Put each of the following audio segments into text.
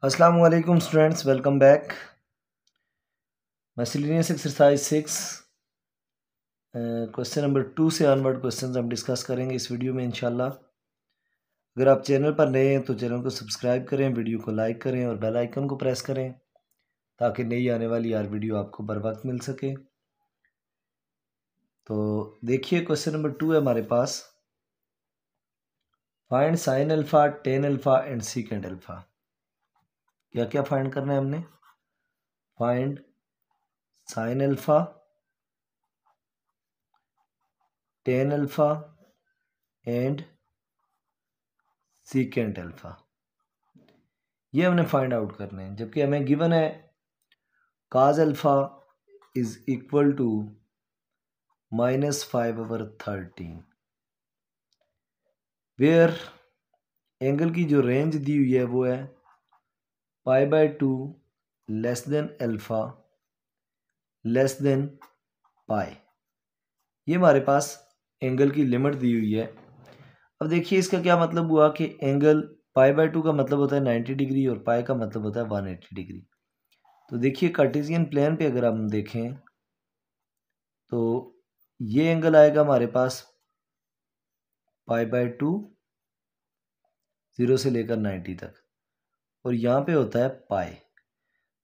अस्सलाम वालेकुम students, welcome back. Miscellaneous exercise 6 question number 2 से ऑनवर्ड क्वेश्चंस हम डिस्कस करेंगे इस वीडियो में इंशाल्लाह। अगर आप चैनल पर नए हैं तो चैनल को सब्सक्राइब करें, वीडियो को लाइक करें और बेल आइकन को प्रेस करें ताकि नई आने वाली हर वीडियो आपको बर वक्त मिल सके। तो देखिए क्वेश्चन नंबर 2 है हमारे पास, find sine alpha, tan alpha and secant alpha. क्या क्या फाइंड करना है हमने? Find sine alpha, tan alpha and secant alpha, ये हमने फाइंड आउट करने हैं। जबकि हमें गिवन है cos alpha is equal to -5/13, where angle की जो रेंज दी हुई है वो है π/2 less than alpha less than pi. ये हमारे पास एंगल की लिमिट दी हुई है। अब देखिए इसका क्या मतलब हुआ कि एंगल π/2 का मतलब होता है 90 डिग्री और पाई का मतलब होता है 180 डिग्री। तो देखिए कार्टेशियन प्लेन पे अगर हम देखें तो ये एंगल आएगा हमारे पास π/2 0 से लेकर 90 तक, और यहाँ पे होता है पाई।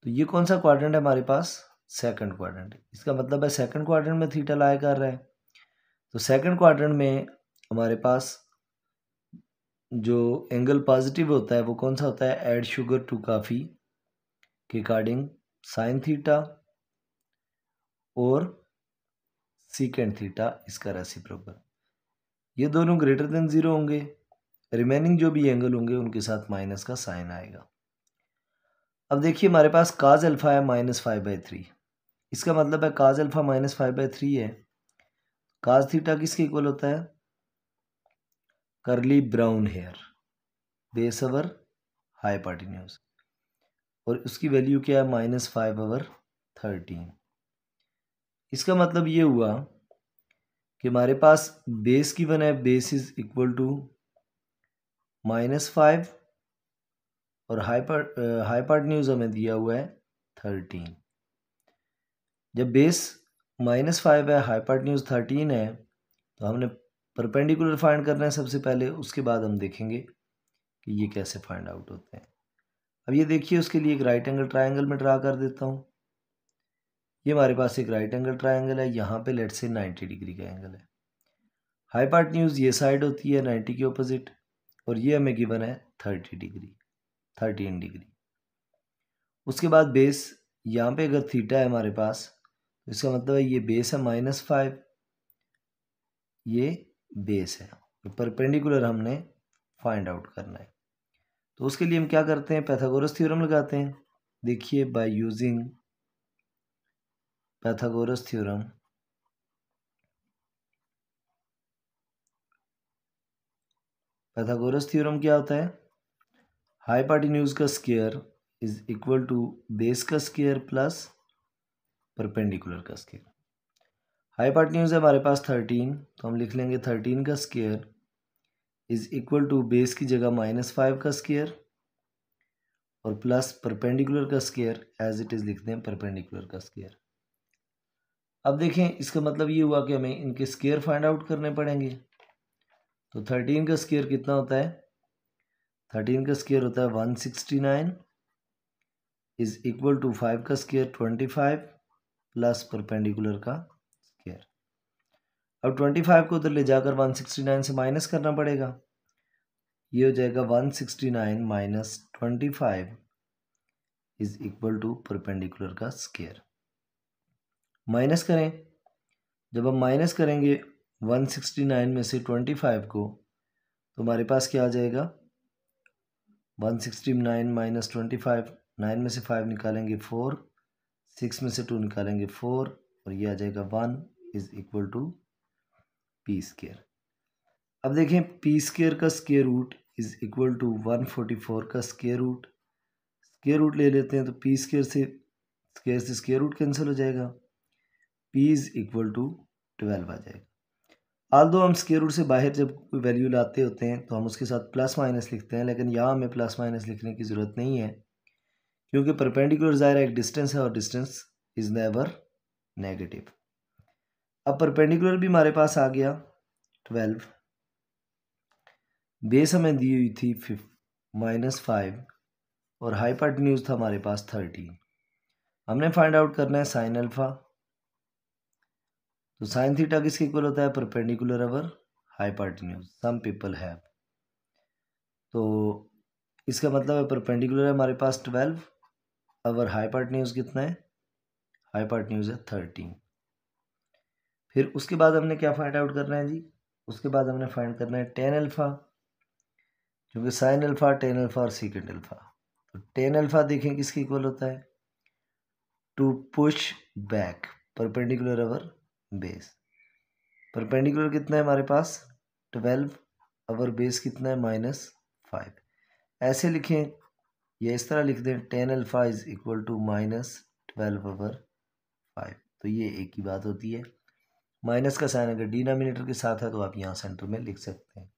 तो ये कौन सा क्वाड्रेंट है हमारे पास? Second quadrant. इसका मतलब है सेकंड क्वाड्रेंट में थीटा लाई कर रहा है। तो सेकंड क्वाड्रेंट में हमारे पास जो एंगल पॉजिटिव होता है वो कौन सा होता है? ऐड शुगर टू कॉफ़ी के अकॉर्डिंग साइन थीटा और सीकेंट थीटा इसका रेसिप्रोकल, ये दोनों ग्रेटर देन 0 होंगे। रिमेनिंग जो भी एंगल होंगे उनके साथ माइनस का साइन आएगा। अब देखिए हमारे पास काज अल्फा है -5/3, इसका मतलब है काज अल्फा -5/3 है। काज थीटा किसके इक्वल होता है? Curly brown hair base over hypotenuse, और उसकी वैल्यू क्या है? -5/13। इसका मतलब ये हुआ कि हमारे पास बेस गिवन है, बेस इज इक्वल टू -5 और हाइपोटेन्यूज हमें दिया हुआ है 13। जब बेस -5 है, हाइपोटेन्यूज 13 है, तो हमने परपेंडिकुलर फाइंड करना है सबसे पहले, उसके बाद हम देखेंगे कि ये कैसे फाइंड आउट होते हैं। अब ये देखिए उसके लिए एक राइट एंगल ट्रायंगल में ड्रा कर देता हूँ। ये हमारे पास एक राइट एंगल ट्रायंगल है, यहाँ पे लेट से 90 डिग्री का एंगल है। हाइपोटेन्यूज ये साइड होती है 90 के ऑपोजिट, और ये हमें गिवन है 13 डिग्री। उसके बाद बेस यहाँ पे अगर थीटा है हमारे पास, तो इसका मतलब है ये बेस है -5, ये बेस है, तो परपेंडिकुलर हमने फाइंड आउट करना है। तो उसके लिए हम क्या करते हैं? पाइथागोरस थ्योरम लगाते हैं। देखिए by using Pythagoras theorem, Pythagoras theorem क्या होता है? हाइपोटेन्यूज का square is equal to base का स्क्वायर प्लस परपेंडिकुलर का स्क्वायर। हाइपोटेन्यूज है हमारे पास 13, तो हम लिख लेंगे 13 का square is equal to base की जगह -5 का स्क्वायर और प्लस परपेंडिकुलर का स्क्वायर, एज इट इज लिखते हैं परपेंडिकुलर का स्क्वायर। अब देखें इसका मतलब ये हुआ कि हमें इनके स्क्वायर फाइंड आउट करने पड़ेंगे। तो 13 का स्क्वायर कितना होता है? 13 का स्क्वायर होता है 169 इज इक्वल टू 5 का स्क्वायर 25 प्लस परपेंडिकुलर का स्क्वायर। अब 25 को उधर ले जाकर 169 से माइनस करना पड़ेगा। ये हो जाएगा 169 minus 25 is equal to perpendicular का स्क्वायर। माइनस करें, जब हम माइनस करेंगे 169 में से 25 को, तो हमारे पास क्या आ जाएगा? 169 माइनस 25, 9 में से 5 निकालेंगे 4, 6 में से 2 निकालेंगे 4, और ये आ जाएगा 1 is equal to P square. अब देखें पी स्क्वायर का square root is equal to 144 का स्क्वायर रूट ले लेते हैं, तो पी स्क्वायर से स्क्वायर रूट कैंसिल हो जाएगा, पी इज इक्वल टू 12 आ जाएगा। आल्दो हम स्क्वायर रूट से बाहर जब कोई वैल्यू लाते होते हैं तो हम उसके साथ प्लस माइनस लिखते हैं, लेकिन यहाँ हमें प्लस माइनस लिखने की ज़रूरत नहीं है, क्योंकि परपेंडिकुलर ज़ाहिर एक डिस्टेंस है और डिस्टेंस इज नेवर नेगेटिव। अब परपेंडिकुलर भी हमारे पास आ गया 12, बेस हमें दी हुई थी -5 और हाइपोटेन्यूज था हमारे पास 13। हमने फाइंड आउट करना है साइन अल्फा। तो साइन थीटा किसके इक्वल होता है? Perpendicular over hypotenuse. Some people have. तो इसका मतलब है परपेंडिकुलर है हमारे पास 12 ओवर हाइपोटेन्यूज कितना है? हाइपोटेन्यूज है 13। फिर उसके बाद हमने क्या फाइंड आउट करना है जी? उसके बाद हमने फाइंड करना है टेन अल्फा, क्योंकि साइन अल्फा, टेन अल्फा और सीकेंट अल्फा। तो टेन अल्फा देखें किसके इक्वल होता है? To push back perpendicular over base. Perpendicular कितना है हमारे पास? 12 ओवर बेस कितना है? -5। ऐसे लिखें या इस तरह लिख दें, tan alpha is equal to -12 over 5। तो ये एक ही बात होती है। माइनस का साइन अगर डिनोमिनेटर के साथ है तो आप यहाँ सेंटर में लिख सकते हैं।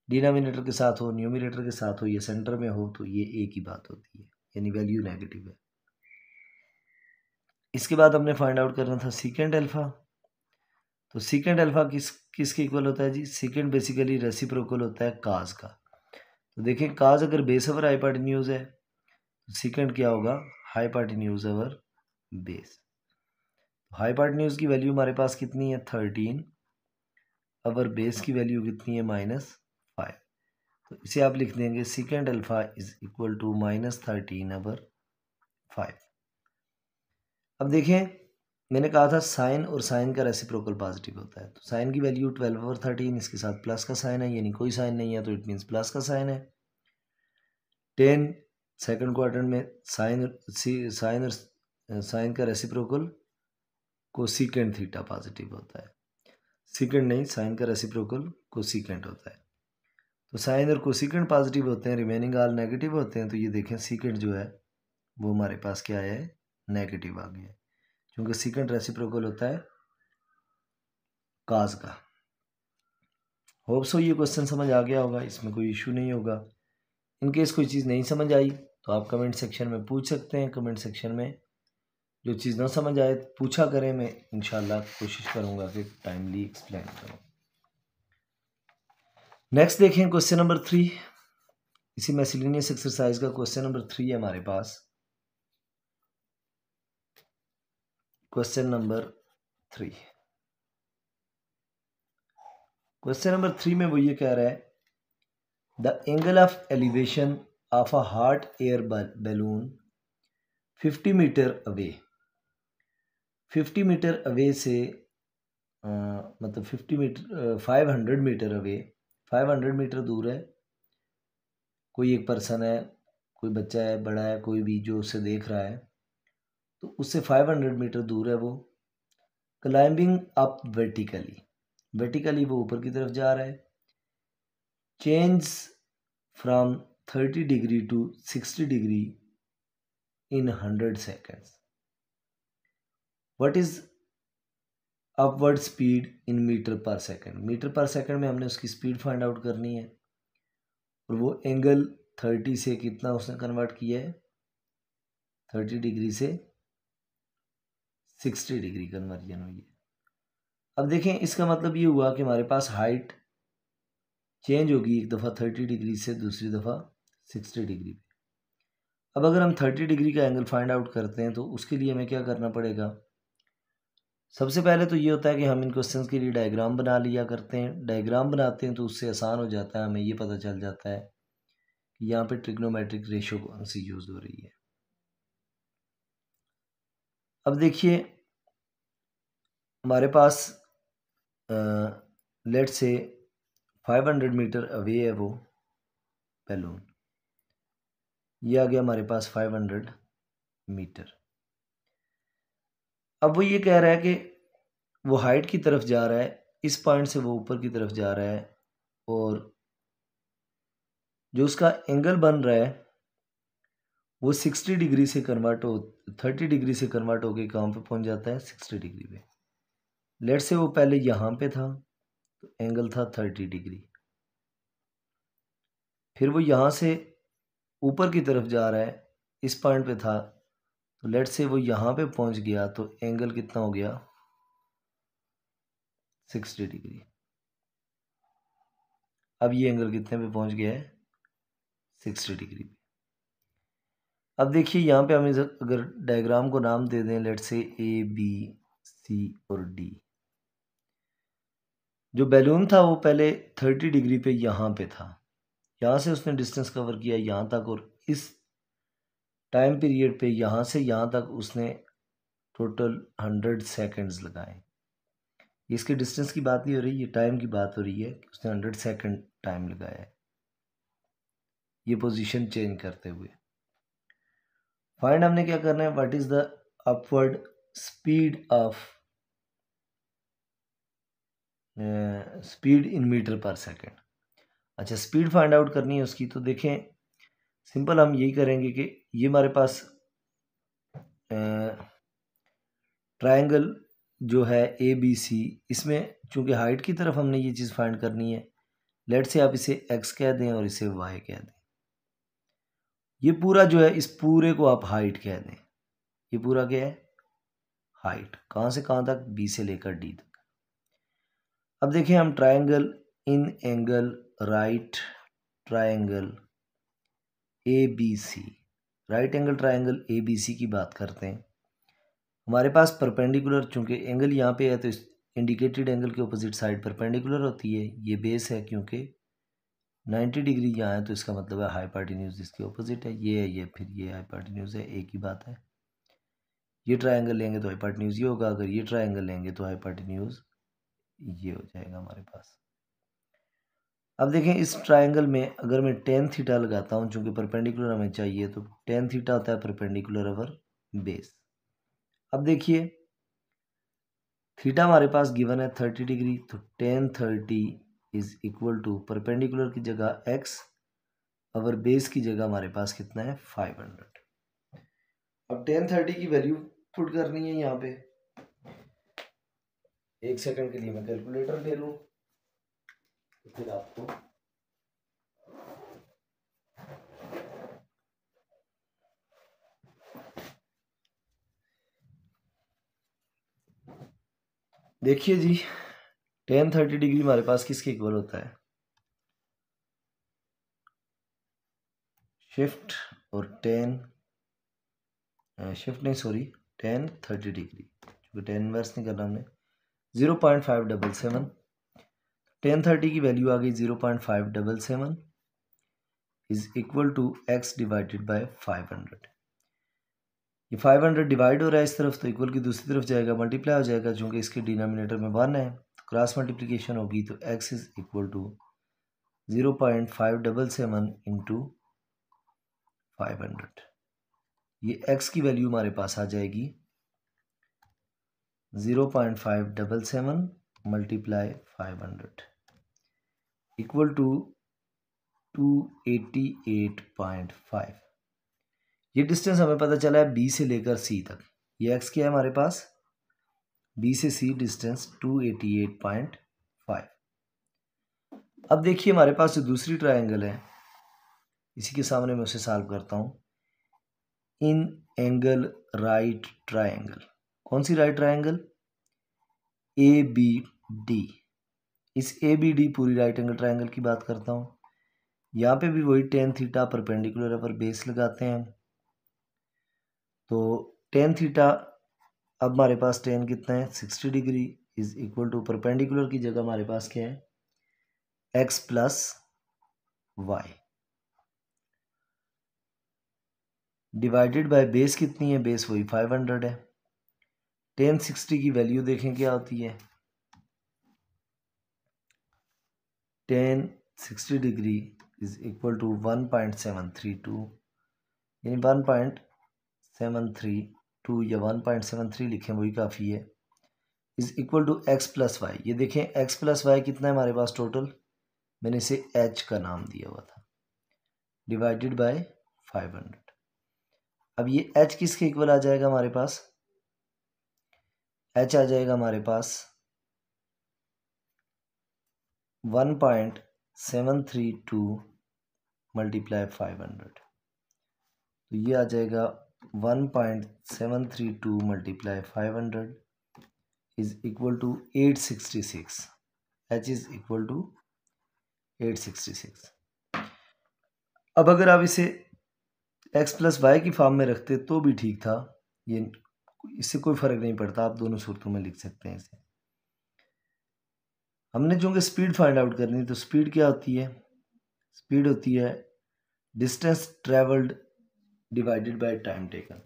डिनोमिनेटर के साथ हो, न्यूमरेटर के साथ हो या सेंटर में हो तो ये एक ही बात होती है, यानी वैल्यू नेगेटिव है। इसके बाद हमने फाइंड आउट करना था सीकेंट अल्फा। तो सीकेंट अल्फा किसके इक्वल होता है जी? सीकेंट बेसिकली रेसिप्रोकल होता है काज का। तो देखें काज अगर बेस ओवर हाइपोटेन्यूज है तो सीकेंट क्या होगा? Hypotenuse over base. हाइपोटेन्यूज की वैल्यू हमारे पास कितनी है? 13 ओवर बेस की वैल्यू कितनी है? -5। तो इसे आप लिख देंगे secant alpha is equal to -13 over 5। अब देखें मैंने कहा था साइन और साइन का रेसिप्रोकल पॉजिटिव होता है। तो साइन की वैल्यू 12 ओवर 13, इसके साथ प्लस का साइन है, यानी कोई साइन नहीं है तो इट मीन्स प्लस का साइन है। 10 सेकंड क्वार्टर में साइन और साइन का रेसिप्रोकल कोसिकेंट थीटा पॉजिटिव होता है। सीकेंट नहीं, साइन का रेसिप्रोकल कोसिकेंट होता है। तो साइन और कोसिकेंट पॉजिटिव होते हैं, रिमेनिंग ऑल नेगेटिव होते हैं। तो ये देखें सीकेंट जो है वो हमारे पास क्या है? नेगेटिव आ गया, क्योंकि सीकेंट रेसिप्रोकल होता है काज का। होप सो ये क्वेश्चन समझ आ गया होगा, इसमें कोई इशू नहीं होगा। इनकेस कोई चीज़ नहीं समझ आई तो आप कमेंट सेक्शन में पूछ सकते हैं। कमेंट सेक्शन में जो चीज़ ना समझ आए पूछा करें, मैं इंशाल्लाह कोशिश करूँगा कि टाइमली एक्सप्लेन करूँ। नेक्स्ट देखें क्वेश्चन नंबर 3। इसी मिसलेनियस एक्सरसाइज का क्वेश्चन नंबर 3 है हमारे पास। क्वेश्चन नंबर 3 में वो ये कह रहा है, the angle of elevation of a hot air balloon 50 metre away. 50 metre away से मतलब 50 मीटर 500 मीटर अवे, 500 मीटर दूर है। कोई एक पर्सन है, कोई बच्चा है, बड़ा है, कोई भी जो उसे देख रहा है, तो उससे 500 मीटर दूर है वो। क्लाइंबिंग अप वर्टिकली वो ऊपर की तरफ जा रहा है। Change from 30 degree to 60 degree in 100 seconds. What is upward speed in metre per second? Metre per second में हमने उसकी स्पीड फाइंड आउट करनी है, और वो एंगल 30 से कितना उसने कन्वर्ट किया है? 30 डिग्री से 60 डिग्री कन्वर्जन हुई है। अब देखें इसका मतलब ये हुआ कि हमारे पास हाइट चेंज होगी, एक दफ़ा 30 डिग्री से दूसरी दफ़ा 60 डिग्री पे। अब अगर हम 30 डिग्री का एंगल फाइंड आउट करते हैं तो उसके लिए हमें क्या करना पड़ेगा? सबसे पहले तो ये होता है कि हम इन क्वेश्चंस के लिए डायग्राम बना लिया करते हैं। डायग्राम बनाते हैं तो उससे आसान हो जाता है, हमें ये पता चल जाता है कि यहाँ पे ट्रिग्नोमेट्रिक रेशियो कौन सी यूज़ हो रही है। अब देखिए हमारे पास लेट से 500 मीटर अवे है वो बैलून, ये आ गया हमारे पास 500 मीटर। अब वो ये कह रहा है कि वो हाइट की तरफ जा रहा है, इस पॉइंट से वो ऊपर की तरफ जा रहा है, और जो उसका एंगल बन रहा है वो 60 डिग्री से कन्वर्ट हो 30 डिग्री से कन्वर्ट होकर कहाँ पे पहुंच जाता है? 60 डिग्री पे। लेट से वो पहले यहाँ पे था तो एंगल था 30 डिग्री, फिर वो यहाँ से ऊपर की तरफ जा रहा है, इस पॉइंट पे था, तो लेट से वो यहाँ पे पहुँच गया, तो एंगल कितना हो गया 60 डिग्री। अब ये एंगल कितने पे पहुँच गया है 60 डिग्री। अब देखिए यहाँ पे हम अगर डायग्राम को नाम दे दें, लेट से ए बी सी और डी। जो बैलून था वो पहले 30 डिग्री पे यहाँ पे था, यहाँ से उसने डिस्टेंस कवर किया यहाँ तक, और इस टाइम पीरियड पे यहाँ से यहाँ तक उसने टोटल 100 सेकेंड्स लगाए। इसके डिस्टेंस की बात नहीं हो रही, ये टाइम की बात हो रही है कि उसने 100 सेकेंड टाइम लगाया है ये पोजीशन चेंज करते हुए। फाइंड हमने क्या करना है, what is the upward speed of speed in metre per second. अच्छा, स्पीड फाइंड आउट करनी है उसकी, तो देखें सिंपल हम यही करेंगे कि ये हमारे पास ट्रायंगल जो है ए बी सी, इसमें चूंकि हाइट की तरफ हमने ये चीज़ फाइंड करनी है, लेट से आप इसे एक्स कह दें और इसे वाई कह दें। ये पूरा जो है, इस पूरे को आप हाइट कह दें। ये पूरा क्या है, हाइट। कहाँ से कहाँ तक, बी से लेकर डी तक। अब देखें हम triangle in angle right triangle A B C, right angle triangle A B C की बात करते हैं। हमारे पास परपेंडिकुलर, चूंकि एंगल यहाँ पे है तो इस इंडिकेटेड एंगल के अपोजिट साइड परपेंडिकुलर होती है। ये बेस है, क्योंकि 90 डिग्री यहाँ है तो इसका मतलब है हाइपोटेन्यूज इसके अपोजिट है। ये है, ये फिर ये हाइपोटेन्यूज है, एक ही बात है। ये ट्रायंगल लेंगे तो हाइपोटेन्यूज ये होगा, अगर ये ट्रायंगल लेंगे तो हाइपोटेन्यूज ये हो जाएगा हमारे पास। अब देखें इस ट्रायंगल में अगर मैं टेन थीटा लगाता हूँ, चूंकि परपेंडिकुलर हमें चाहिए, तो टेन थीटा होता है परपेंडिकुलर ओवर बेस। अब देखिए थीटा हमारे पास गिवन है 30 डिग्री, तो tan 30 is equal to perpendicular की जगह x ओवर बेस की जगह हमारे पास कितना है 500। अब टेन 30 की वैल्यू पुट करनी है यहाँ पे। एक सेकंड के लिए मैं कैलकुलेटर ले लूँ, तो फिर आपको देखिए जी, टेन 30 डिग्री हमारे पास किसके इक्वल होता है, शिफ्ट और टेन शिफ्ट नहीं सॉरी टेन 30 डिग्री, क्योंकि टेन इनवर्स नहीं करना हमने, 0.577। टेन 30 की वैल्यू आ गई 0.577 is equal to x divided by 500। ये 500 डिवाइड हो रहा है इस तरफ, तो इक्वल की दूसरी तरफ जाएगा, मल्टीप्लाई हो जाएगा, चूंकि इसके डिनोमिनेटर में 1 है तो क्रॉस मल्टीप्लिकेशन होगी, तो x is equal to 0.577 into 500। ये x की वैल्यू हमारे पास आ जाएगी 0.577 मल्टीप्लाई 500 इक्वल टू 288.5। ये डिस्टेंस हमें पता चला है बी से लेकर सी तक। ये एक्स क्या है हमारे पास, बी से सी डिस्टेंस 288.5। अब देखिए हमारे पास जो दूसरी ट्रायंगल है, इसी के सामने मैं उसे सॉल्व करता हूँ। इन एंगल राइट ट्रायंगल, कौन सी right triangle, A B D. इस ए बी डी पूरी राइट एंगल ट्रायंगल की बात करता हूँ। यहाँ पे भी वही टेन थीटा परपेंडिकुलर पर बेस लगाते हैं। तो टेन थीटा, अब हमारे पास टेन कितना है 60 degree is equal to perpendicular की जगह हमारे पास क्या है x plus y divided by base कितनी है, बेस वही 500 है। टेन 60 की वैल्यू देखें क्या होती है, tan 60 degree is equal to 1.732, यानी 1.732 या 1.73 लिखें वही काफ़ी है, is equal to x plus y. ये देखें x प्लस वाई कितना है हमारे पास टोटल, मैंने इसे h का नाम दिया हुआ था, डिवाइडेड बाय 500। अब ये h किसके इक्वल आ जाएगा हमारे पास, h आ जाएगा हमारे पास 1.732 मल्टीप्लाई 500। तो तो ये आ जाएगा 1.732 multiply 500 is equal to 866। h is equal to 866। अब अगर आप इसे x प्लस वाई की फॉर्म में रखते तो भी ठीक था, ये इससे कोई फर्क नहीं पड़ता, आप दोनों सूरतों में लिख सकते हैं इसे। हमने चूंकि स्पीड फाइंड आउट करनी है, तो स्पीड क्या होती है? स्पीड होती है distance travelled divided by time taken.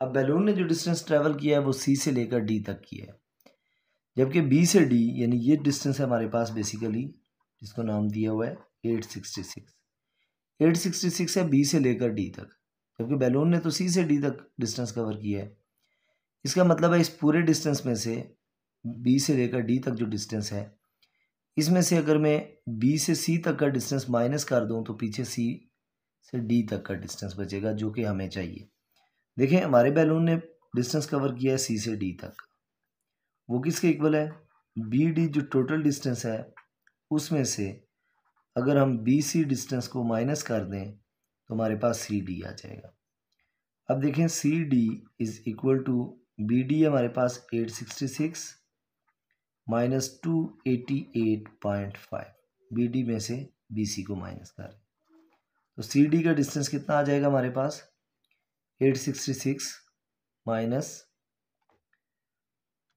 अब बैलून ने जो डिस्टेंस ट्रेवल किया है वो सी से लेकर डी तक किया है, जबकि बी से डी यानी ये डिस्टेंस है हमारे पास बेसिकली, जिसको नाम दिया हुआ है 866। 866 है बी से लेकर डी तक, जबकि बैलून ने तो सी से डी तक डिस्टेंस कवर किया है। इसका मतलब है इस पूरे डिस्टेंस में से बी से लेकर डी तक जो डिस्टेंस है, इसमें से अगर मैं बी से सी तक का डिस्टेंस माइनस कर दूं तो पीछे सी से डी तक का डिस्टेंस बचेगा, जो कि हमें चाहिए। देखें हमारे बैलून ने डिस्टेंस कवर किया है सी से डी तक, वो किसके इक्वल है? बी डी जो टोटल डिस्टेंस है उसमें से अगर हम बी सी डिस्टेंस को माइनस कर दें तो हमारे पास सी डी आ जाएगा। अब देखें C D is equal to B D हमारे पास 866 माइनस 288.5, बी डी में से बी सी को माइनस करें तो सी डी का डिस्टेंस कितना आ जाएगा हमारे पास? 866 माइनस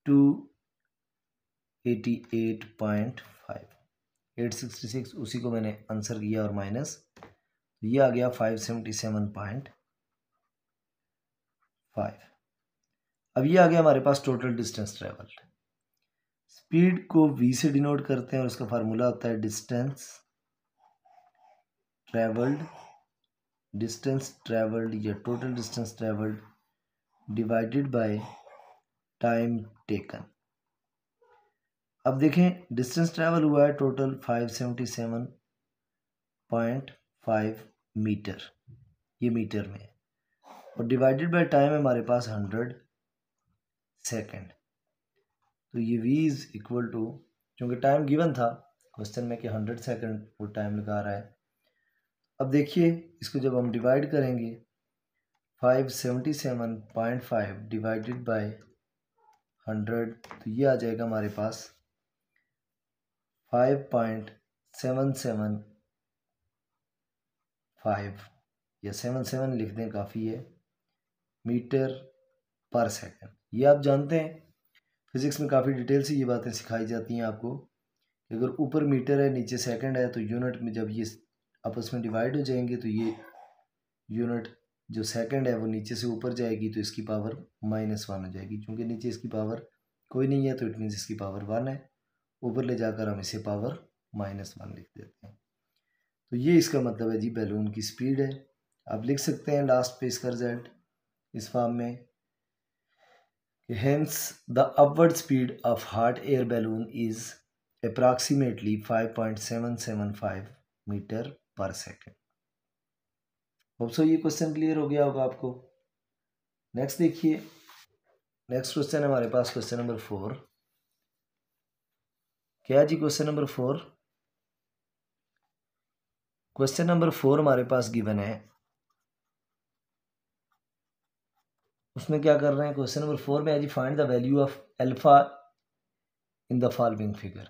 288.5, 866 उसी को मैंने आंसर किया और माइनस, ये आ गया 577.5। अब ये आ गया हमारे पास टोटल डिस्टेंस ट्रेवल्ड। स्पीड को v से डिनोट करते हैं और उसका फार्मूला होता है डिस्टेंस ट्रेवल्ड या total distance travelled divided by time taken. अब देखें डिस्टेंस ट्रेवल हुआ है टोटल 577.5 मीटर, ये मीटर में, और डिवाइडेड बाय टाइम है हमारे पास 100 सेकेंड। तो ये v इज इक्वल टू, क्योंकि टाइम गिवन था क्वेश्चन में कि 100 सेकेंड वो टाइम लगा रहा है। अब देखिए इसको जब हम डिवाइड करेंगे 577.5 डिवाइडेड बाय 100 तो ये आ जाएगा हमारे पास 5.775 या 77 लिख दें काफ़ी है, मीटर पर सेकंड। ये आप जानते हैं फिजिक्स में काफ़ी डिटेल से ये बातें सिखाई जाती हैं आपको कि अगर ऊपर मीटर है नीचे सेकंड है तो यूनिट में जब ये आपस में डिवाइड हो जाएंगे तो ये यूनिट जो सेकंड है वो नीचे से ऊपर जाएगी तो इसकी पावर -1 हो जाएगी, क्योंकि नीचे इसकी पावर कोई नहीं है तो इट मीन्स इसकी पावर 1 है, ऊपर ले जाकर हम इसे पावर -1 लिख देते हैं। तो ये इसका मतलब है जी बैलून की स्पीड है। आप लिख सकते हैं लास्ट पे इसका रिजल्ट इस फॉर्म में, hence the upward speed of hot air balloon is approximately 5.775 metre per second. Hope so ये क्वेश्चन क्लियर हो गया होगा आपको। नेक्स्ट देखिए, नेक्स्ट क्वेश्चन है हमारे पास क्वेश्चन नंबर 4। क्या जी क्वेश्चन नंबर 4? क्वेश्चन नंबर 4 हमारे पास गिवन है, उसमें क्या कर रहे हैं? क्वेश्चन नंबर 4 में है जी find the value of alpha in the following figure.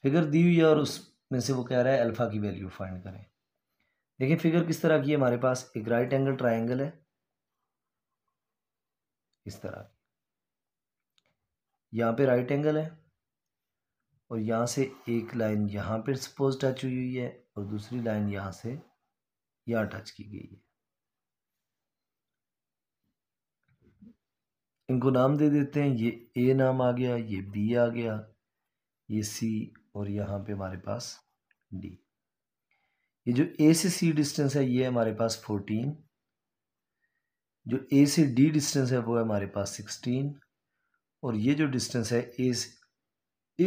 Figure दी हुई है और उसमें से वो कह रहा है अल्फा की वैल्यू फाइंड करें। देखिए फिगर किस तरह की है, हमारे पास एक राइट एंगल ट्राइंगल है इस तरह, यहाँ पे राइट एंगल है और यहाँ से एक लाइन यहाँ पे सपोज टच हुई है और दूसरी लाइन यहाँ से यहाँ टच की गई है। इनको नाम दे देते हैं, ये ए नाम आ गया, ये बी आ गया, ये सी और यहाँ पे हमारे पास डी। ये जो ए से सी डिस्टेंस है ये है हमारे पास 14, जो ए से डी डिस्टेंस है वो है हमारे पास 16 और ये जो डिस्टेंस है ए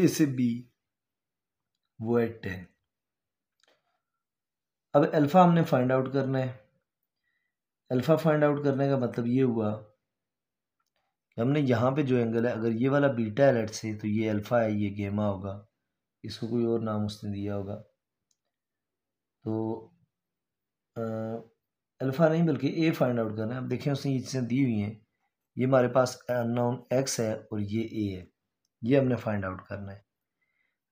से बी वो है 10। अब अल्फ़ा हमने फाइंड आउट करना है। अल्फ़ा फाइंड आउट करने का मतलब ये हुआ कि हमने यहाँ पे जो एंगल है, अगर ये वाला बीटा है लेट से, तो ये अल्फ़ा है, ये गेमा होगा, इसको कोई और नाम उसने दिया होगा। तो अल्फ़ा नहीं बल्कि ए फाइंड आउट करना है। अब देखें उसने ये चीज़ें दी हुई हैं, ये हमारे पास अननोन एक्स है और ये ए है, ये हमने फाइंड आउट करना है।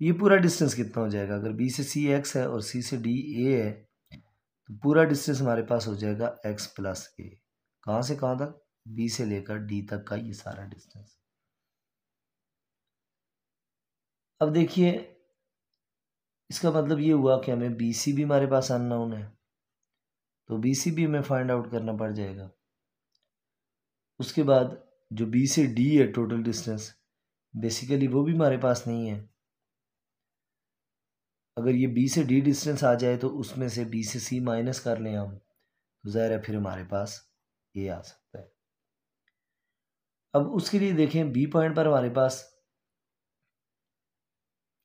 ये पूरा डिस्टेंस कितना हो जाएगा? अगर बी से सी एक्स है और सी से डी ए है तो पूरा डिस्टेंस हमारे पास हो जाएगा एक्स प्लस ए। कहाँ से कहाँ तक? बी से लेकर डी तक का ये सारा डिस्टेंस। अब देखिए इसका मतलब ये हुआ कि हमें बी सी भी हमारे पास अननोन है, तो बी सी भी हमें फाइंड आउट करना पड़ जाएगा। उसके बाद जो बी से डी है टोटल डिस्टेंस, बेसिकली वो भी हमारे पास नहीं है। अगर ये बी से डी डिस्टेंस आ जाए तो उसमें से बी से सी माइनस कर लें हम, तो ज़ाहिर है फिर हमारे पास ये आ सकता है। अब उसके लिए देखें बी पॉइंट पर हमारे पास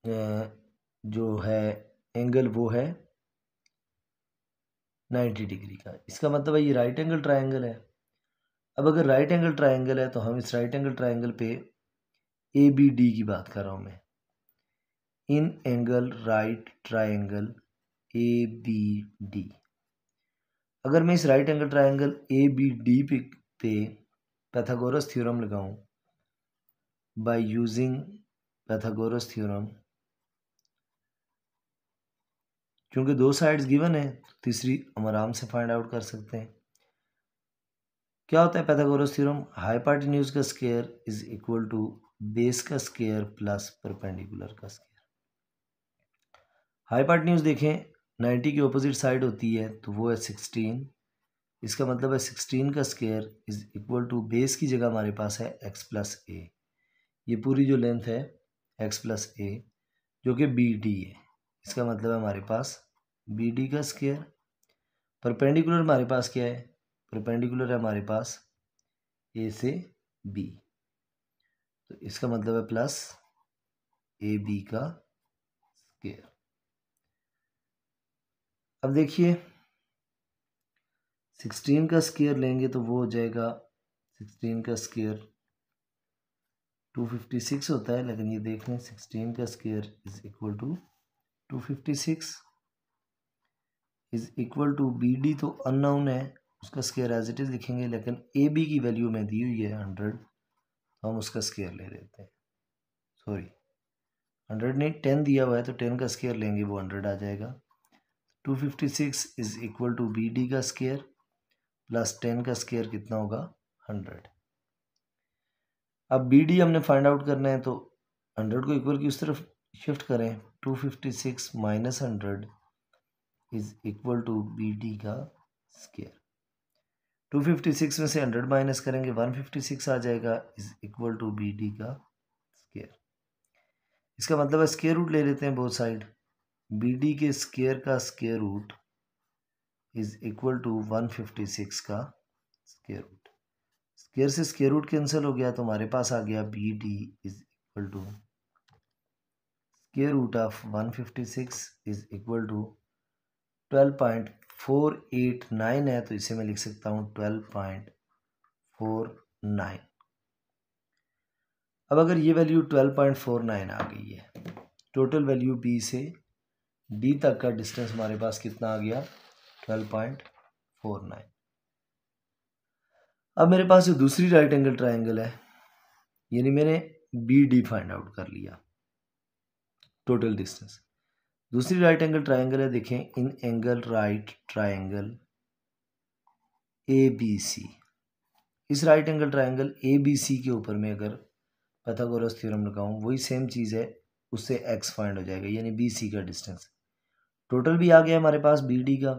जो है एंगल वो है 90 डिग्री का। इसका मतलब है ये राइट एंगल ट्रायंगल है। अब अगर राइट एंगल ट्रायंगल है तो हम इस राइट एंगल ट्रायंगल पे ए बी डी की बात कर रहा हूँ मैं। In angle right triangle A B D. अगर मैं इस right angle triangle A B D पे पैथागोरस थ्योरम लगाऊं बाय यूजिंग पैथागोरस थ्योरम, क्योंकि दो साइड्स गिवन है तो तीसरी हम आराम से फाइंड आउट कर सकते हैं। क्या होता है पैथागोरस थ्योरम? हाइपोटेन्यूज का square is equal to base का स्क्वायर प्लस परपेंडिकुलर का स्क्वायर। हाइपोटेन्यूज देखें 90 की ऑपोजिट साइड होती है तो वो है 16। इसका मतलब है 16 का square is equal to base की जगह हमारे पास है एक्स प्लस ए। ये पूरी जो लेंथ है एक्स प्लस ए जो कि बी डी है, इसका मतलब है हमारे पास बी डी का स्क्वायर। परपेंडिकुलर हमारे पास क्या है? परपेंडिकुलर है हमारे पास ए से बी, तो इसका मतलब है प्लस ए बी का स्क्वायर। अब देखिए 16 का स्क्वायर लेंगे तो वो हो जाएगा 16 का स्क्वायर 256 होता है, लेकिन ये देख लें 16 का square is equal to 256 is equal to B D तो अननोन है, उसका स्क्वायर एज इट इज़ लिखेंगे, लेकिन ए बी की वैल्यू में दी हुई है 100, तो हम उसका स्क्वायर ले लेते हैं। सॉरी 100 नहीं 10 दिया हुआ है तो 10 का स्क्वायर लेंगे वो 100 आ जाएगा। 256 is equal to B D का स्क्वायर प्लस 10 का स्क्वायर कितना होगा? 100। अब बी डी हमने फाइंड आउट करना है तो 100 को इक्वल की उस तरफ शिफ्ट करें। 256 minus 100 is equal to B D का स्क्वायर। 256 में से 100 माइनस करेंगे 156 आ जाएगा is equal to B D का स्क्वायर। इसका मतलब है स्क्वायर रूट ले लेते हैं बोथ साइड। बी डी के स्क्वायर का square root is equal to 156 का स्क्वायर रूट। स्क्वायर से स्क्वायर रूट कैंसिल हो गया तो हमारे पास आ गया B D is equal to square root of 156 is equal to 12.489 है, तो इसे मैं लिख सकता हूँ 12.49। अब अगर ये वैल्यू 12.49 आ गई है, टोटल वैल्यू बी से डी तक का डिस्टेंस हमारे पास कितना आ गया? 12.49। अब मेरे पास जो दूसरी राइट एंगल ट्रायंगल है, यानी मैंने बी डी फाइंड आउट कर लिया टोटल डिस्टेंस। दूसरी राइट एंगल ट्रायंगल है, देखें in angle right triangle A B C. इस right angle triangle A B C के ऊपर में अगर पाइथागोरस थ्योरम लगाऊं, वही सेम चीज़ है, उससे एक्स फाइंड हो जाएगा, यानी बी सी का डिस्टेंस। टोटल भी आ गया हमारे पास बी डी का,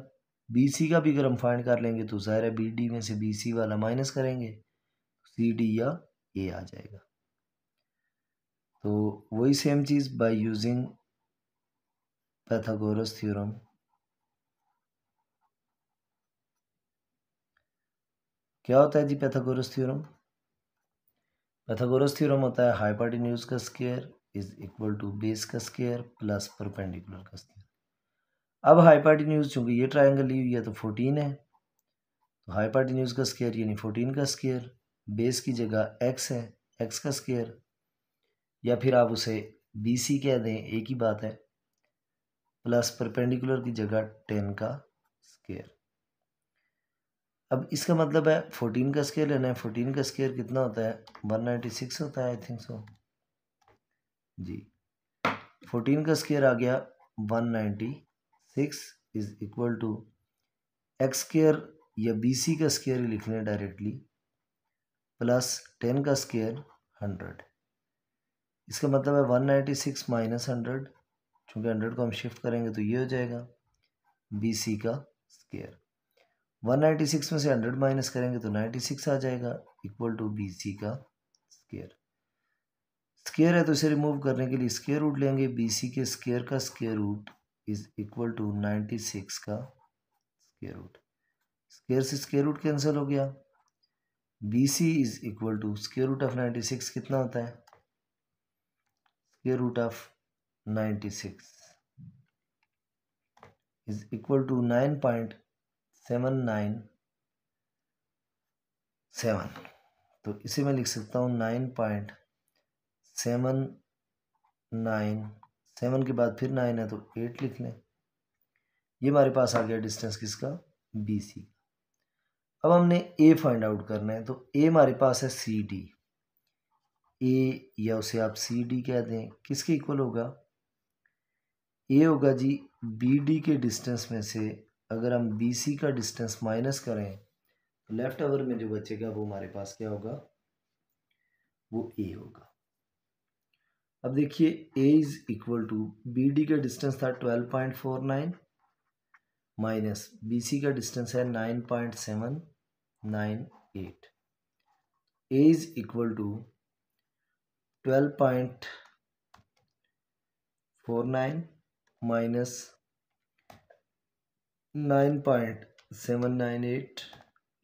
बी सी का भी अगर हम फाइंड कर लेंगे तो ज़ाहिर है बी डी में से बी सी वाला माइनस करेंगे, सी डी या ए आ जाएगा। तो वही सेम चीज़ बाय यूजिंग पाइथागोरस थ्योरम। क्या होता है जी पाइथागोरस थ्योरम? पाइथागोरस थ्योरम होता है हाइपोटेन्यूज का square is equal to base का स्क्वायर प्लस परपेंडिकुलर का स्क्वायर। अब हाइपोटेन्यूज चूंकि ये ट्रायंगल ली हुई है तो 14 है, तो हाइपोटेन्यूज का स्क्वायर यानी 14 का स्क्वायर, बेस की जगह एक्स है, एक्स का स्क्वायर, या फिर आप उसे बी सी कह दें, एक ही बात है, प्लस परपेंडिकुलर की जगह 10 का स्क्वायर। अब इसका मतलब है 14 का स्क्वायर लेना है। 14 का स्क्वायर कितना होता है? 196 होता है, आई थिंक सो जी। 14 का स्क्वायर आ गया 196 is equal to X square या BC का स्क्वायर लिख लें डायरेक्टली, प्लस 10 का स्क्वायर 100। इसका मतलब है 196 माइनस 100, चूँकि 100 को हम शिफ्ट करेंगे तो ये हो जाएगा BC का स्क्वायर। 196 में से 100 माइनस करेंगे तो 96 आ जाएगा, इक्वल टू BC का स्क्वायर। स्क्वायर है तो इसे रिमूव करने के लिए स्क्वायर रूट लेंगे। BC के स्क्वायर का square root is equal to 96 का स्क्वायर रूट। स्क्वायर से स्क्वायर रूट कैंसिल हो गया। BC is equal to square root of 96 कितना होता है? Square root of 96 is equal to 9.797। तो इसे मैं लिख सकता हूँ 9.797 के बाद फिर 9 है तो 8 लिख लें। ये हमारे पास आ गया डिस्टेंस किसका? BC। अब हमने A फाइंड आउट करना है, तो A हमारे पास है CD। A या उसे आप CD कह दें, किसके इक्वल होगा? A होगा जी BD के डिस्टेंस में से अगर हम BC का डिस्टेंस माइनस करें तो लेफ्ट ओवर में जो बचेगा वो हमारे पास क्या होगा? वो A होगा। अब देखिए A is equal to BD का डिस्टेंस था 12.49 माइनस BC का डिस्टेंस है 9.798। A is equal to 12.49 minus 9.798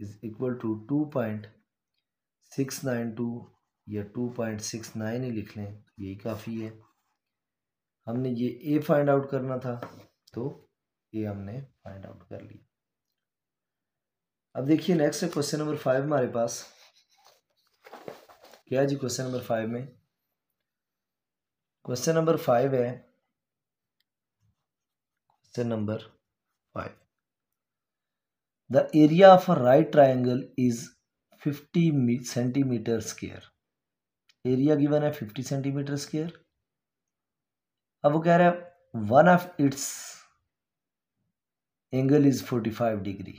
is equal to 2.692 या 2.69 ही लिख लें, यही काफ़ी है। हमने ये A फाइंड आउट करना था तो ये हमने फाइंड आउट कर लिया। अब देखिए नेक्स्ट है क्वेश्चन नंबर 5 हमारे पास। क्या है जी क्वेश्चन नंबर 5 में? क्वेश्चन नंबर 5 है, question number 5, the area of a right triangle is 50 centimetre square. Area given है 50 सेंटीमीटर स्क्वायर। अब वो कह रहा है one of its angle is 45 degree.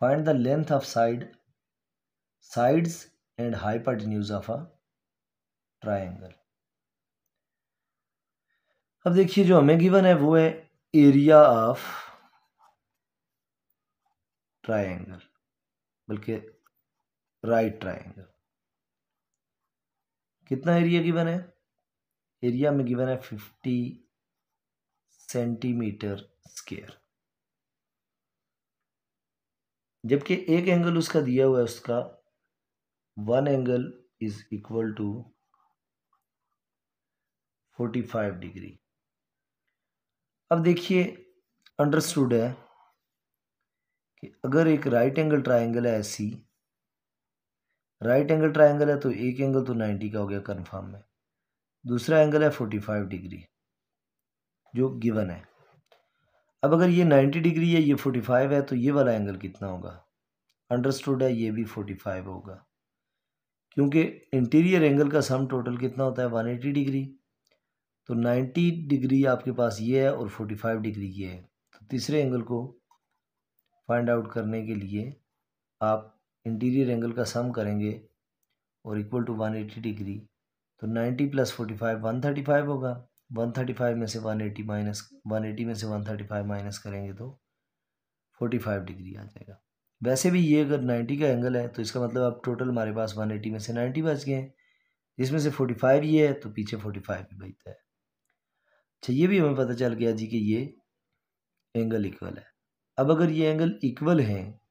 Find the length of sides and hypotenuse of a triangle. अब देखिए जो हमें गिवन है वो है एरिया ऑफ ट्राइंगल, बल्कि राइट ट्राइंगल। कितना एरिया गिवन है? एरिया में गिवन है 50 सेंटीमीटर स्क्वायर, जबकि एक एंगल उसका दिया हुआ है, उसका one angle is equal to 45 degree. अब देखिए अंडरस्टूड है कि अगर एक राइट एंगल ट्राइंगल है ऐसी, राइट एंगल ट्राइंगल है तो एक एंगल तो 90 का हो गया कंफर्म में, दूसरा एंगल है 45 डिग्री जो गिवन है। अब अगर ये 90 डिग्री है, ये 45 है, तो ये वाला एंगल कितना होगा? अंडरस्टूड है ये भी 45 होगा, क्योंकि इंटीरियर एंगल का सम टोटल कितना होता है? 180 डिग्री। तो 90 डिग्री आपके पास ये है और 45 डिग्री ये है, तो तीसरे एंगल को फाइंड आउट करने के लिए आप इंटीरियर एंगल का सम करेंगे और इक्वल टू 180 डिग्री। तो 90 प्लस 45 135 होगा। 135 में से 180 माइनस 180 में से 135 माइनस करेंगे तो 45 डिग्री आ जाएगा। वैसे भी ये अगर 90 का एंगल है तो इसका मतलब अब टोटल हमारे पास 180 में से 90 बच गए हैं, जिसमें से 45 ये है तो पीछे 45 भी बचता है। अच्छा ये भी हमें पता चल गया जी कि ये एंगल इक्वल है। अब अगर ये एंगल इक्वल है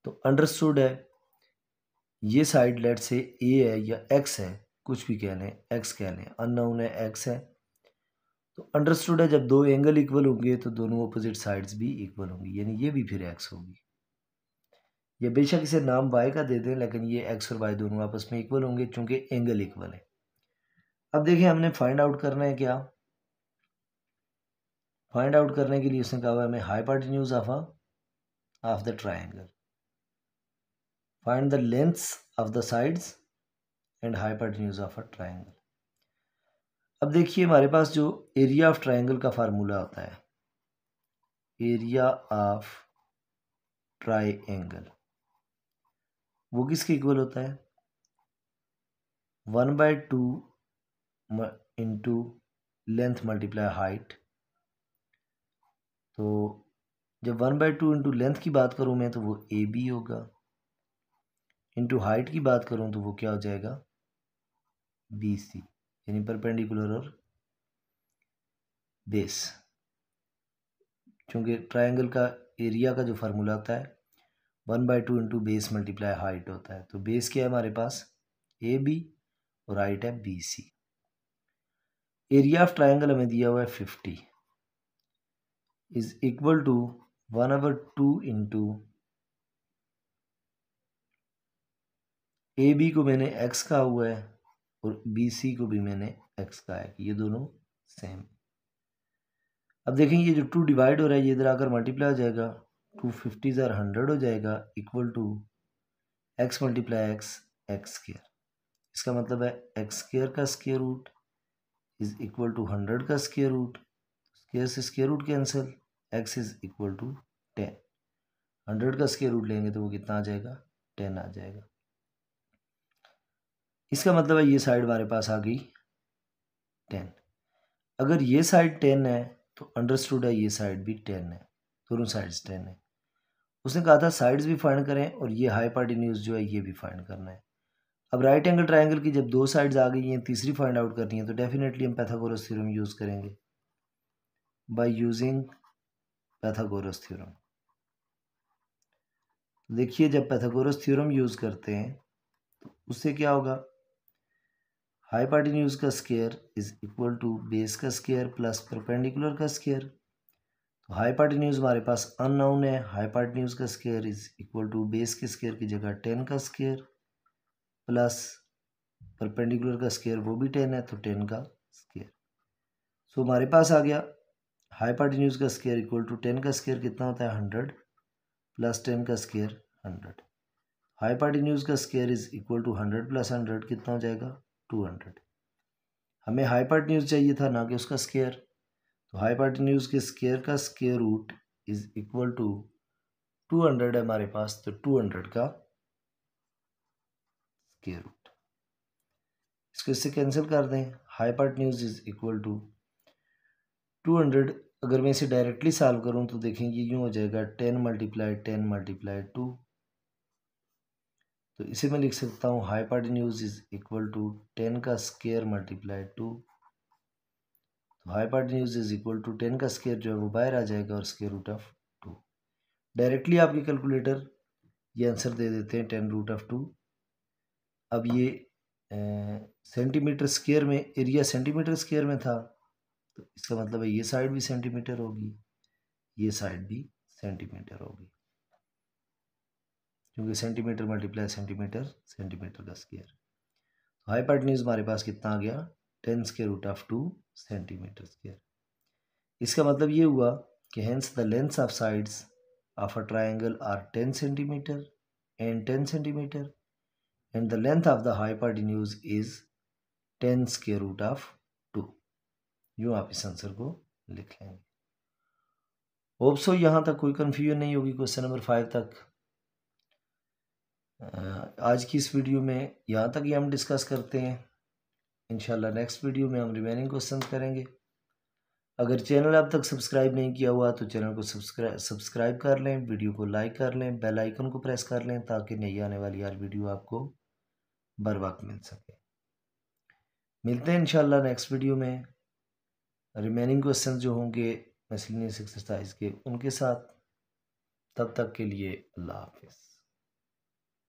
तो अंडरस्टूड है ये साइड लेट से ए है या एक्स है, कुछ भी कह लें, एक्स कह लें, अननोन है एक्स है, तो अंडरस्टूड है जब दो एंगल इक्वल होंगे तो दोनों अपोजिट साइड्स भी इक्वल होंगी, यानी ये भी फिर एक्स होगी। ये बेशक इसे नाम वाई का दे दें, लेकिन ये एक्स और वाई दोनों आपस में इक्वल होंगे चूंकि एंगल इक्वल है। अब देखिए हमने फाइंड आउट करना है क्या? फाइंड आउट करने के लिए उसने कहा हुआ हमें hypotenuse of a of the triangle. Find the lengths of the sides and hypotenuse of a triangle. अब देखिए हमारे पास जो एरिया ऑफ ट्राइंगल का फार्मूला होता है, एरिया ऑफ ट्राइंगल, वो किसके इक्वल होता है? 1/2 इंटू लेंथ मल्टीप्लाई हाइट। तो जब 1/2 इंटू लेंथ की बात करूँ मैं तो वो ए बी होगा, इंटू हाइट की बात करूँ तो वो क्या हो जाएगा? बी सी, यानी परपेंडिकुलर और बेस। क्योंकि ट्राइंगल का एरिया का जो फार्मूला होता है 1/2 इंटू बेस मल्टीप्लाई हाइट होता है। तो बेस क्या है हमारे पास? ए बी, और हाइट है B C. Area of triangle हमें दिया हुआ है 50 is equal to 1/2 into A B को मैंने x कहा हुआ है और बी सी को भी मैंने x कहा है, ये दोनों सेम। अब देखेंगे ये जो 2 डिवाइड हो रहा है ये इधर आकर मल्टीप्लाई हो जाएगा, 250 ज़ार 100 हो जाएगा, equal to x multiply x, X square. इसका मतलब है एक्स स्क्र का square root is equal to 100 का स्क्र रूट, स्क्र से square root cancel, x is equal to 10। 100 का स्क्र रूट लेंगे तो वो कितना आ जाएगा? 10 आ जाएगा। इसका मतलब है ये साइड हमारे पास आ गई 10। अगर ये साइड 10 है तो अंडरस्टूड है ये साइड भी 10 है, दोनों साइड्स 10 है। उसने कहा था साइड्स भी फाइंड करें और ये हाइपोटेन्यूज जो है ये भी फाइंड करना है। अब राइट एंगल ट्राइंगल की जब दो साइड्स आ गई हैं, तीसरी फाइंड आउट करनी है तो डेफिनेटली हम पाइथागोरस थ्योरम यूज़ करेंगे। बाय यूजिंग पाइथागोरस थ्योरम, देखिए जब पाइथागोरस थ्योरम यूज़ करते हैं तो उससे क्या होगा? हाइपोटेन्यूज का square is equal to base का स्क्वायर प्लस परपेंडिकुलर का स्क्वायर। तो हाइपोटेन्यूज हमारे पास अननोन है, हाइपोटेन्यूज का square is equal to base के स्क्वायर की जगह 10 का स्क्वायर प्लस परपेंडिकुलर का स्क्वायर वो भी 10 है तो 10 का स्क्वायर। सो हमारे पास आ गया हाइपोटेन्यूज का स्क्वायर इक्वल टू 10 का स्क्वायर कितना होता है? 100 प्लस 10 का स्क्वायर 100। हाइपोटेन्यूज का square is equal to 100 plus 100 कितना हो जाएगा? 200। हमें हाइपोटेन्यूज चाहिए था ना कि उसका स्क्वायर, तो हाइपोटेन्यूज के स्क्वायर का square root is equal to 200 है हमारे पास, तो 200 का स्क्वायर रूट। इसको इससे कैंसिल कर दें, हाइपोटेन्यूज इज इक्वल टू 200। अगर मैं इसे डायरेक्टली सॉल्व करूं तो देखेंगे यूँ हो जाएगा 10 मल्टीप्लाई 10 मल्टीप्लाई 2। तो इसे मैं लिख सकता हूँ हाइपोटेन्यूज इज इक्वल टू 10 का स्क्वायर मल्टीप्लाई 2। तो हाइपोटेन्यूज इज इक्वल टू 10 का स्क्वायर जो है वो बाहर आ जाएगा और स्क्वायर रूट ऑफ 2। डायरेक्टली आपकी कैलकुलेटर ये आंसर दे देते हैं 10 रूट ऑफ 2। अब ये सेंटीमीटर स्क्वायर में, एरिया सेंटीमीटर स्क्वायर में था तो इसका मतलब है ये साइड भी सेंटीमीटर होगी, ये साइड भी सेंटीमीटर होगी, क्योंकि सेंटीमीटर मल्टीप्लाई सेंटीमीटर, सेंटीमीटर का स्क्वायर। तो हाइपोटेन्यूज हमारे पास कितना आ गया? 10 square root of 2 centimetre square. इसका मतलब ये हुआ कि hence the lengths of sides of a triangle are 10 centimetre and 10 centimetre and the length of the hypotenuse is 10 square root of 2। यूँ आप इस आंसर को लिख लेंगे। होप सो यहाँ तक कोई कन्फ्यूजन नहीं होगी क्वेश्चन नंबर 5 तक। आज की इस वीडियो में यहाँ तक ही हम डिस्कस करते हैं। इंशाल्लाह नेक्स्ट वीडियो में हम रिमेनिंग क्वेश्चंस करेंगे। अगर चैनल अब तक सब्सक्राइब नहीं किया हुआ तो चैनल को सब्सक्राइब कर लें, वीडियो को लाइक कर लें, बेल आइकन को प्रेस कर लें ताकि नई आने वाली हर वीडियो आपको बर वक्त मिल सके। मिलते हैं इंशाल्लाह नेक्स्ट वीडियो में रिमेनिंग क्वेश्चन जो होंगे मिसलेनियस एक्सरसाइज के उनके साथ। तब तक के लिए अल्लाह हाफिज़।